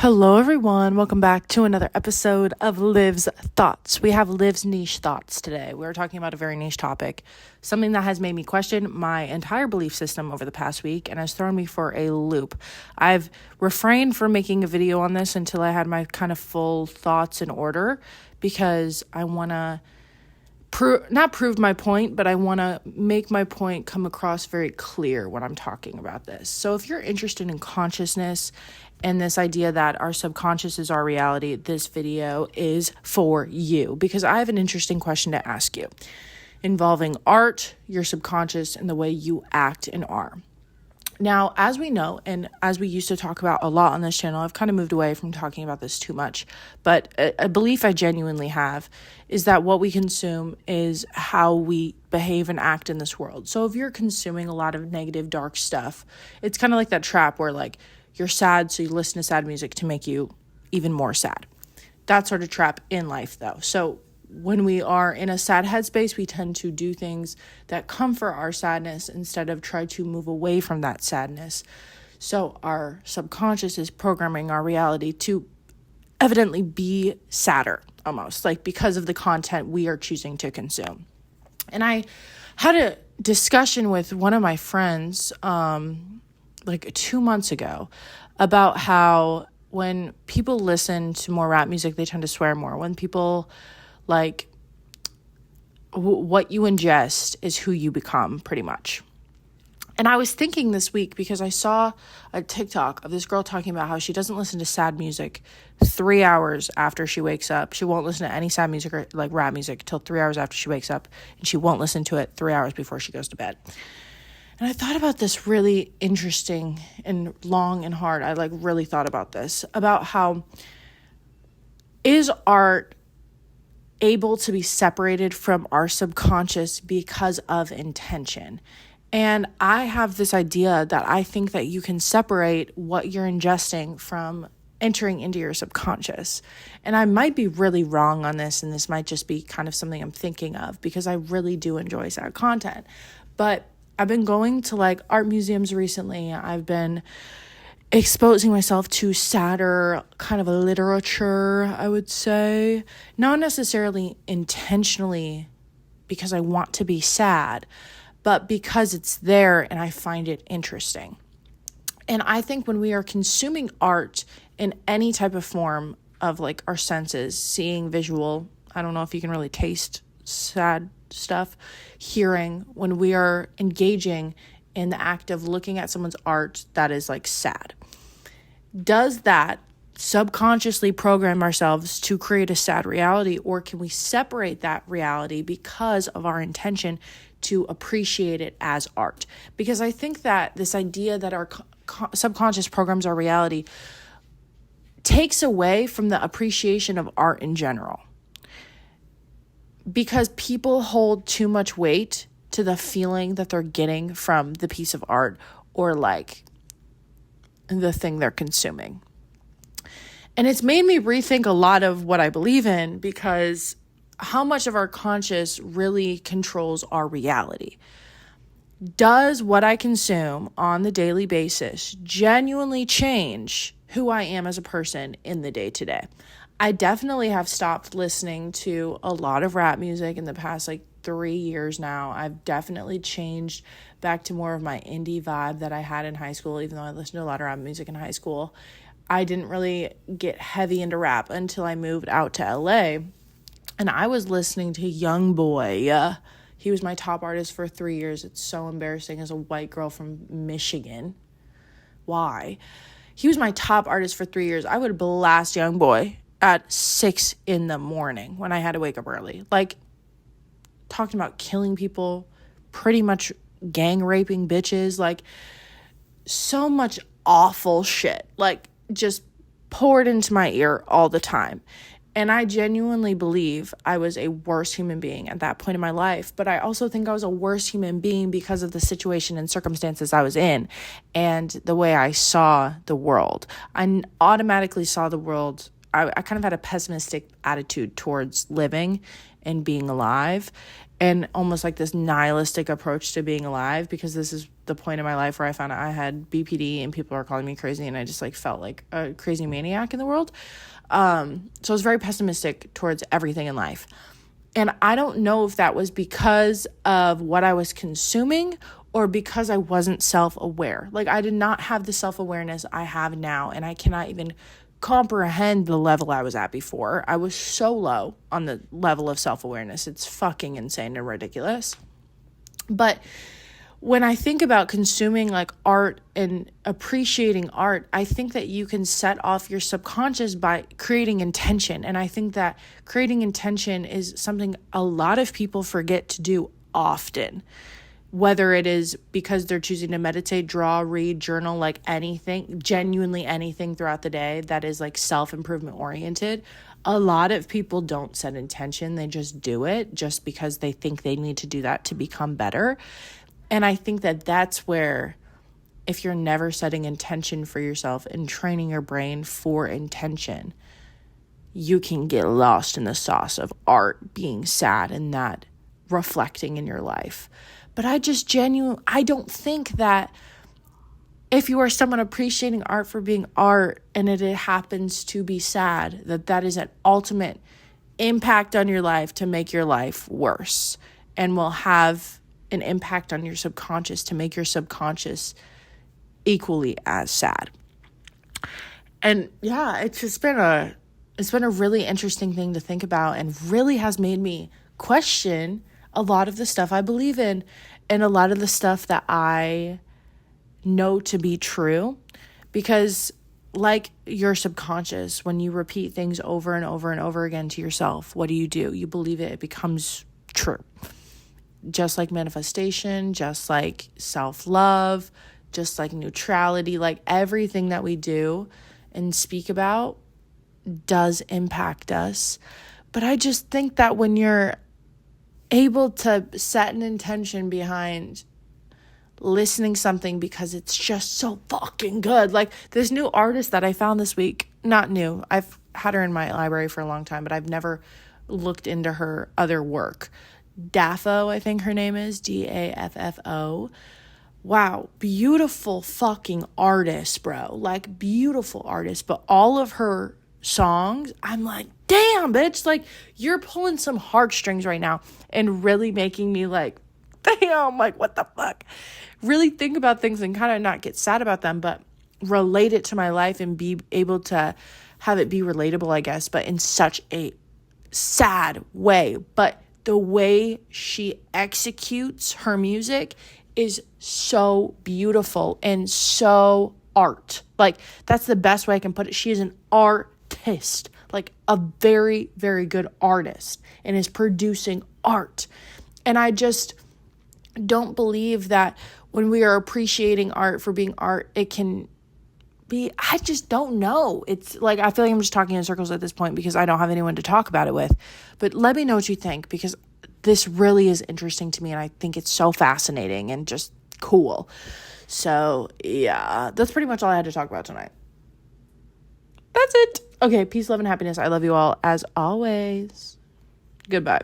Hello, everyone. Welcome back to another episode of Liv's Thoughts. We have Liv's niche thoughts today. We're talking about a very niche topic, something that has made me question my entire belief system over the past week and has thrown me for a loop. I've refrained from making a video on this until I had my kind of full thoughts in order because I want to not prove my point, but I want to make my point come across very clear when I'm talking about this. So if you're interested in consciousness and this idea that our subconscious is our reality, this video is for you because I have an interesting question to ask you involving art, your subconscious, and the way you act and are. Now, as we know, and as we used to talk about a lot on this channel, I've kind of moved away from talking about this too much, but a belief I genuinely have is that what we consume is how we behave and act in this world. So if you're consuming a lot of negative, dark stuff, it's kind of like that trap where like you're sad, so you listen to sad music to make you even more sad. That sort of trap in life though. So when we are in a sad headspace, we tend to do things that comfort our sadness instead of try to move away from that sadness. So our subconscious is programming our reality to evidently be sadder almost, like because of the content we are choosing to consume. And I had a discussion with one of my friends like 2 months ago about how when people listen to more rap music, they tend to swear more. When people like what you ingest is who you become pretty much. And I was thinking this week because I saw a TikTok of this girl talking about how she doesn't listen to sad music 3 hours after she wakes up. She won't listen to any sad music or like rap music till 3 hours after she wakes up. And she won't listen to it 3 hours before she goes to bed. And I thought about this really interesting and long and hard. I really thought about this, about how is art able to be separated from our subconscious because of intention. And I have this idea that I think that you can separate what you're ingesting from entering into your subconscious. And I might be really wrong on this, and this might just be kind of something I'm thinking of because I really do enjoy sad content. But I've been going to like art museums recently. I've been exposing myself to sadder kind of a literature, I would say. Not necessarily intentionally because I want to be sad, but because it's there and I find it interesting. And I think when we are consuming art in any type of form of like our senses, seeing, visual, I don't know if you can really taste sad stuff, hearing, when we are engaging in the act of looking at someone's art that is like sad, does that subconsciously program ourselves to create a sad reality, or can we separate that reality because of our intention to appreciate it as art? Because I think that this idea that our subconscious programs our reality takes away from the appreciation of art in general. Because people hold too much weight to the feeling that they're getting from the piece of art or like the thing they're consuming. And it's made me rethink a lot of what I believe in, because how much of our conscious really controls our reality? Does what I consume on the daily basis genuinely change who I am as a person in the day-to-day? I definitely have stopped listening to a lot of rap music in the past 3 years now. I've definitely changed back to more of my indie vibe that I had in high school, even though I listened to a lot of rap music in high school. I didn't really get heavy into rap until I moved out to LA, and I was listening to YoungBoy. He was my top artist for 3 years. It's so embarrassing as a white girl from Michigan. Why? He was my top artist for 3 years. I would blast YoungBoy at 6 a.m. when I had to wake up early. Talking about killing people, pretty much gang raping bitches, so much awful shit, just poured into my ear all the time. And I genuinely believe I was a worse human being at that point in my life. But I also think I was a worse human being because of the situation and circumstances I was in and the way I saw the world. I automatically saw the world. I kind of had a pessimistic attitude towards living and being alive, and almost like this nihilistic approach to being alive, because this is the point in my life where I found out I had BPD and people are calling me crazy, and I just like felt like a crazy maniac in the world. So I was very pessimistic towards everything in life. And I don't know if that was because of what I was consuming or because I wasn't self-aware. Like, I did not have the self-awareness I have now, and I cannot even comprehend the level I was at before. I was so low on the level of self-awareness. It's fucking insane and ridiculous. But when I think about consuming like art and appreciating art, I think that you can set off your subconscious by creating intention. And I think that creating intention is something a lot of people forget to do often. Whether it is because they're choosing to meditate, draw, read, journal, like anything, genuinely anything throughout the day that is like self-improvement oriented. A lot of people don't set intention. They just do it just because they think they need to do that to become better. And I think that that's where, if you're never setting intention for yourself and training your brain for intention, you can get lost in the sauce of art being sad and that reflecting in your life. But I don't think that if you are someone appreciating art for being art and it happens to be sad, that is an ultimate impact on your life to make your life worse and will have an impact on your subconscious to make your subconscious equally as sad. And yeah, it's been a really interesting thing to think about, and really has made me question a lot of the stuff I believe in and a lot of the stuff that I know to be true. Because like your subconscious, when you repeat things over and over and over again to yourself, what do? You believe it becomes true. Just like manifestation, just like self-love, just like neutrality, like everything that we do and speak about does impact us. But I just think that when you're able to set an intention behind listening something because it's just so fucking good. Like this new artist that I found this week, not new. I've had her in my library for a long time, but I've never looked into her other work. Daffo, I think her name is, Daffo. Wow, beautiful fucking artist, bro. Like beautiful artist, but all of her songs, I'm like, damn, bitch, like you're pulling some heartstrings right now and really making me like, damn, like what the fuck? Really think about things and kind of not get sad about them, but relate it to my life and be able to have it be relatable, I guess, but in such a sad way. But the way she executes her music is so beautiful and so art. Like that's the best way I can put it. She is an artist, like a very, very good artist, and is producing art. And I just don't believe that when we are appreciating art for being art, it can be, I just don't know. It's like, I feel like I'm just talking in circles at this point because I don't have anyone to talk about it with. But let me know what you think, because this really is interesting to me and I think it's so fascinating and just cool. So yeah, that's pretty much all I had to talk about tonight. That's it. Okay, peace, love, and happiness. I love you all as always. Goodbye.